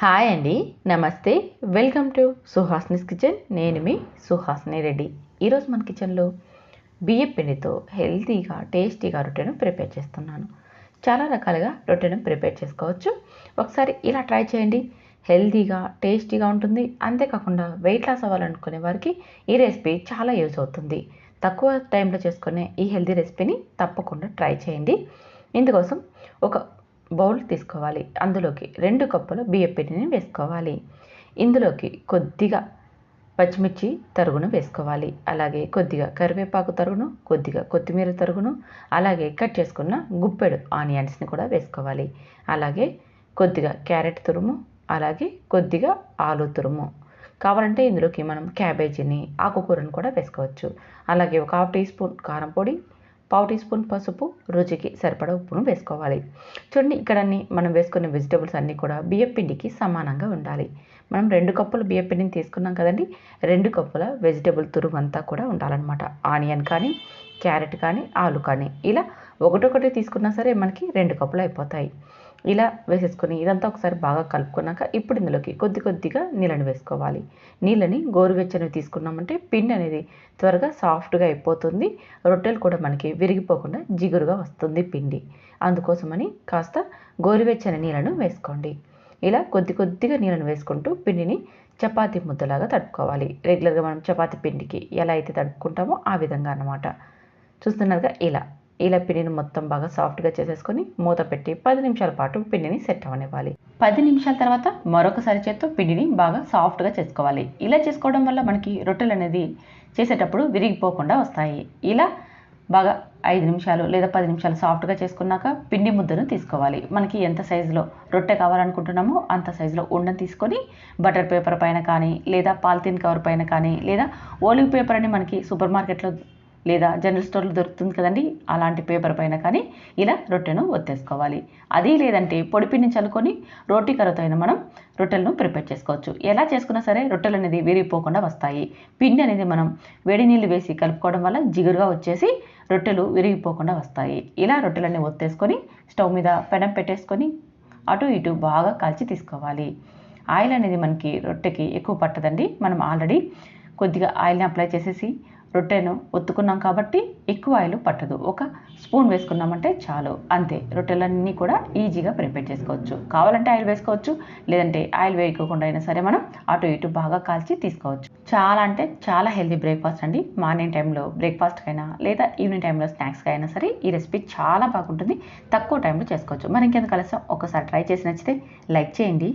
Hi అండి. నమస్తే. Welcome to Suhasini's kitchen. నేను మీ సుహాస్ని రెడ్డి. ఈరోజు మన కిచెన్లో బియ్యం పిండితో హెల్తీగా టేస్టీగా రొట్టెను ప్రిపేర్ చేస్తున్నాను. చాలా రకాలుగా రొట్టెను ప్రిపేర్ చేసుకోవచ్చు. ఒకసారి ఇలా ట్రై చేయండి. హెల్తీగా టేస్టీగా ఉంటుంది. అంతేకాకుండా వెయిట్ లాస్ అవ్వాలనుకునే వారికి ఈ రెసిపీ చాలా యూజ్ అవుతుంది. తక్కువ టైంలో చేసుకునే ఈ హెల్తీ రెసిపీని తప్పకుండా ట్రై చేయండి. ఇందుకోసం ఒక బౌల్ తీసుకోవాలి. అందులోకి 2 కప్పుల బియ్యం పిండిని వేసుకోవాలి. ఇందులోకి కొద్దిగా పచ్చిమిర్చి తరుగును వేసుకోవాలి. అలాగే కొద్దిగా కరివేపాకు తరుగును, కొద్దిగా కొత్తిమీర తరుగును, అలాగే కట్ చేసుకున్న గుప్పెడు ఆనియన్స్ని కూడా వేసుకోవాలి. అలాగే కొద్దిగా క్యారెట్ తురుము, అలాగే కొద్దిగా ఆలు తురుము. కావాలంటే ఇందులోకి మనం క్యాబేజీని, ఆకుకూరను కూడా వేసుకోవచ్చు. అలాగే ఒక 1/2 టీ స్పూన్ కారం పొడి, 1/4 టీ స్పూన్ పసుపు, రుచికి సరిపడా ఉప్పును వేసుకోవాలి. చూడండి, ఇక్కడ మనం వేసుకునే వెజిటబుల్స్ అన్నీ కూడా బియ్యం పిండికి సమానంగా ఉండాలి. మనం 2 కప్పుల బియ్యం పిండిని తీసుకున్నాం కదండి, 2 కప్పుల వెజిటబుల్ తురుము అంతా కూడా ఉండాలన్నమాట. ఆనియన్ కానీ, క్యారెట్ కానీ, ఆలు కానీ ఇలా ఒకటొకటి తీసుకున్నా సరే మనకి 2 కప్పులు అయిపోతాయి. ఇలా వేసేసుకొని ఇదంతా ఒకసారి బాగా కలుపుకున్నాక ఇప్పుడు ఇందులోకి కొద్దిగా నీళ్ళని వేసుకోవాలి. నీళ్ళని గోరువెచ్చనివి తీసుకున్నామంటే పిండి అనేది త్వరగా సాఫ్ట్గా అయిపోతుంది. రొట్టెలు కూడా మనకి విరిగిపోకుండా జిగురుగా వస్తుంది పిండి. అందుకోసమని కాస్త గోరువెచ్చని నీళ్ళను వేసుకోండి. ఇలా కొద్దిగా నీళ్ళను వేసుకుంటూ పిండిని చపాతీ ముద్దలాగా తడుపుకోవాలి. రెగ్యులర్గా మనం చపాతీ పిండికి ఎలా అయితే తడుపుకుంటామో ఆ విధంగా అన్నమాట. చూస్తున్నారుగా ఇలా పిండిని మొత్తం బాగా సాఫ్ట్గా చేసేసుకొని మూత పెట్టి 10 నిమిషాల పాటు పిండిని సెట్ అవ్వనివ్వాలి. 10 నిమిషాల తర్వాత మరొకసారి చేత్తో పిండిని బాగా సాఫ్ట్గా చేసుకోవాలి. ఇలా చేసుకోవడం వల్ల మనకి రొట్టెలు అనేది చేసేటప్పుడు విరిగిపోకుండా వస్తాయి. ఇలా బాగా 5 నిమిషాలు లేదా 10 నిమిషాలు సాఫ్ట్గా చేసుకున్నాక పిండి ముద్దను తీసుకోవాలి. మనకి ఎంత సైజులో రొట్టె కావాలనుకుంటున్నామో అంత సైజులో ఉండని తీసుకొని బటర్ పేపర్ పైన కానీ, లేదా పాలిథిన్ కవర్ పైన కానీ, లేదా ఓలివ్ పేపర్ అని మనకి సూపర్ మార్కెట్లో లేదా జనరల్ స్టోర్లో దొరుకుతుంది కదండి, అలాంటి పేపర్ పైన కానీ ఇలా రొట్టెను ఒత్తేసుకోవాలి. అది లేదంటే పొడిపిండిని చల్లుకొని రోటీ కర్రతో అయినా మనం రొట్టెలను ప్రిపేర్ చేసుకోవచ్చు. ఎలా చేసుకున్నా సరే రొట్టెలు అనేది విరిగిపోకుండా వస్తాయి. పిండి అనేది మనం వేడి నీళ్ళు వేసి కలుపుకోవడం వల్ల జిగురుగా వచ్చేసి రొట్టెలు విరిగిపోకుండా వస్తాయి. ఇలా రొట్టెలన్నీ ఒత్తేసుకొని స్టవ్ మీద పెనం పెట్టేసుకొని అటు ఇటు బాగా కాల్చి తీసుకోవాలి. ఆయిల్ అనేది మనకి రొట్టెకి ఎక్కువ పట్టదండి. మనం ఆల్రెడీ కొద్దిగా ఆయిల్ని అప్లై చేసేసి రొట్టెను ఒత్తుకున్నాం కాబట్టి ఎక్కువ ఆయిల్ పట్టదు. 1 స్పూన్ వేసుకున్నామంటే చాలు, అంతే. రొట్టెలన్నీ కూడా ఈజీగా ప్రిపేర్ చేసుకోవచ్చు. కావాలంటే ఆయిల్ వేసుకోవచ్చు, లేదంటే ఆయిల్ వేయకుండా అయినా సరే మనం అటు ఇటు బాగా కాల్చి తీసుకోవచ్చు. చాలా అంటే చాలా హెల్తీ బ్రేక్ఫాస్ట్ అండి. మార్నింగ్ టైంలో బ్రేక్ఫాస్ట్కైనా లేదా ఈవినింగ్ టైంలో స్నాక్స్కి అయినా సరే ఈ రెసిపీ చాలా బాగుంటుంది. తక్కువ టైంలో చేసుకోవచ్చు. మరి ఇంకెందుకు ఆలస్యం, ఒకసారి ట్రై చేసి నచ్చితే లైక్ చేయండి.